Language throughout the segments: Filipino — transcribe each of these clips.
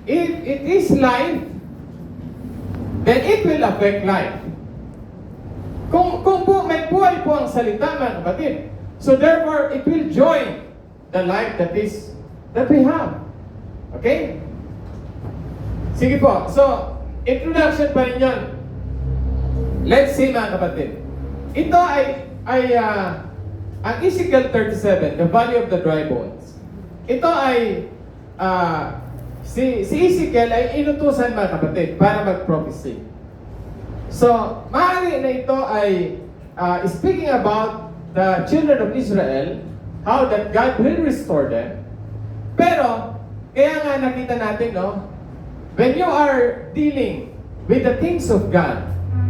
if it is life, then it will affect life. Kung may buhay po ang salita, mga kapatid, so therefore, it will join the life that we have. Okay? Sige po. So, introduction pa rin yun. Let's see, mga kapatid. Ito ay ang Ezekiel 37, the Valley of the Dry Bones. Ito ay si Ezekiel ay inutusan, mga kapatid, para mag-prophecy. So, maaari na ito ay speaking about the children of Israel, how that God will restore them. Pero, kaya nga nakita natin, no? When you are dealing with the things of God,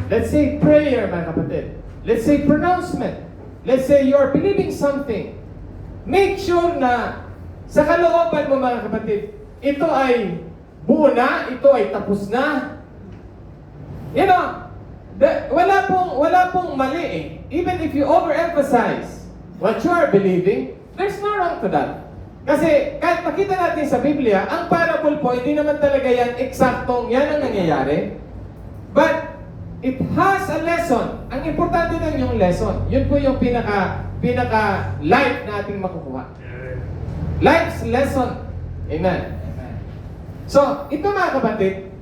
let's say prayer, mga kapatid. Let's say pronouncement. Let's say you are believing something. Make sure na sa kalooban mo, mga kapatid, ito ay buo na, ito ay tapos na. You know, wala pong mali eh. Even if you overemphasize what you are believing, there's no wrong to that. Kasi kahit makita natin sa Biblia, ang parable po, hindi naman talaga yan eksaktong yan ang nangyayari. But it has a lesson. Ang importante lang yung lesson. Yun po yung pinaka life na ating makukuha. Life's lesson. Amen. So, ito mga kapatid,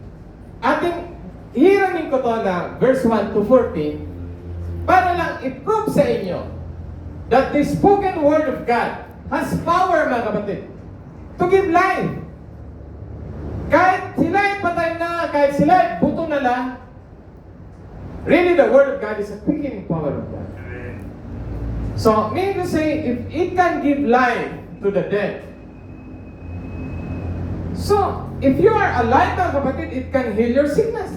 ating hiramin ko to na verse 1 to 14 para lang i-prove sa inyo that the spoken word of God has power, mga kapatid, to give life. Kahit sila ay patay na, kahit sila ay buto na lang, really the word of God is a quickening power of God. So, meaning to say, if it can give life to the dead, so, if you are alive, mga kapatid, it can heal your sickness.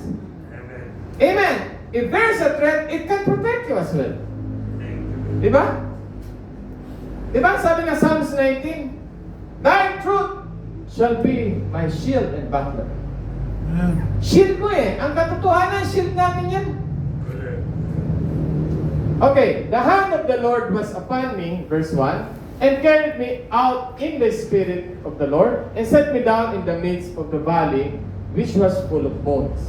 Amen. If there's a threat, it can protect you as well. Diba? Diba? Sabi nga Psalms 19, thy truth shall be my shield and buckler. Shield mo eh. Ang katotohanan, shield natin yan. Okay, the hand of the Lord was upon me, verse 1, and carried me out in the spirit of the Lord, and set me down in the midst of the valley, which was full of bones.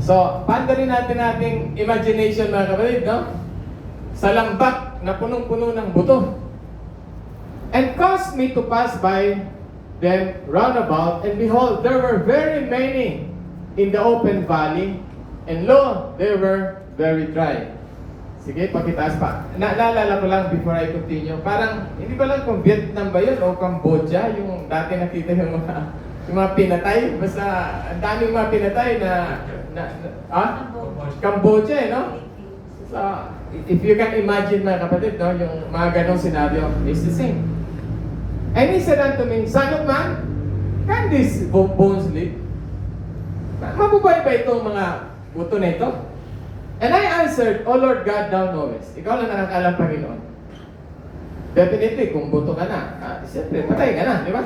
So, pandarin natin ating imagination, mga kapatid, no? Sa lambak na punong-puno ng buto. And caused me to pass by them round about, and behold, there were very many in the open valley, and lo, they were very dry. Sige, pakitaas pa. Naalala ko lang before I continue, parang, hindi ba lang kung Vietnam ba yun o Cambodia, yung dati nakita yung mga pinatay, basta ang daming mga pinatay na Cambodia, no? So, if you can imagine, mga kapatid, no, yung mga ganong scenario, it's the same. And he said unto me, Son of man, can these bones live? Mabubuhay ba itong mga buto na ito? And I answered, O Lord God, thou knowest. Ikaw lang nakakalam, Panginoon. Definitely, kung buto ka na, siyempre, patay ka na, di ba?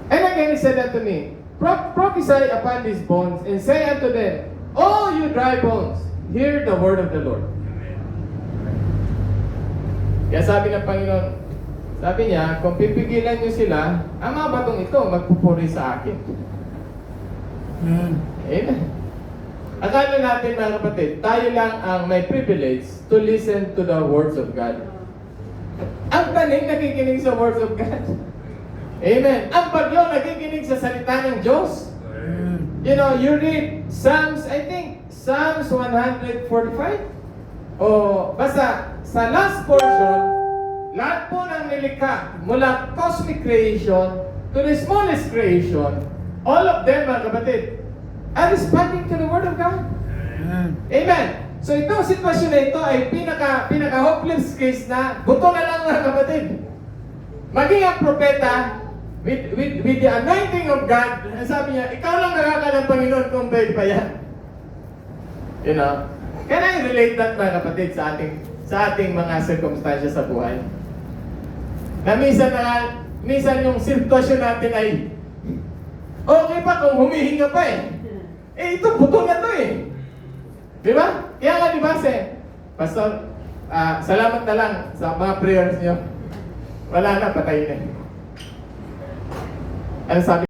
And again he said unto me, prophesy upon these bones, and say unto them, O you dry bones, hear the word of the Lord. Kaya sabi ng Panginoon, sabi niya, kung pipigilan niyo sila, ang mga batong ito, magpupuri sa akin. Amen. Akala natin, mga kapatid, tayo lang ang may privilege to listen to the words of God. Ang tanim nakikinig sa words of God. Amen. Ang bagyo nakikinig sa salita ng Diyos. You know, you read Psalms, I think, Psalms 145. O basta, sa last portion, lahat po ng nilikha, mula cosmic creation to the smallest creation, all of them, mga kapatid, are responding to the Word of God. Amen. So itong sitwasyon na ito ay pinaka-hopeless case na buto na lang, mga kapatid. Maging ang propeta, with the anointing of God, sabi niya, ikaw lang nakakalang Panginoon kung babe pa yan. You know? Can I relate that, mga kapatid, sa ating mga circumstances sa buhay? Na minsan yung sitwasyon natin ay okay pa kung humihinga pa eh. Eh, ito, buto na to eh. Di ba? Kaya nga, di ba, Pastor, salamat na lang sa mga prayers niyo. Wala na, patay na. Ano sabi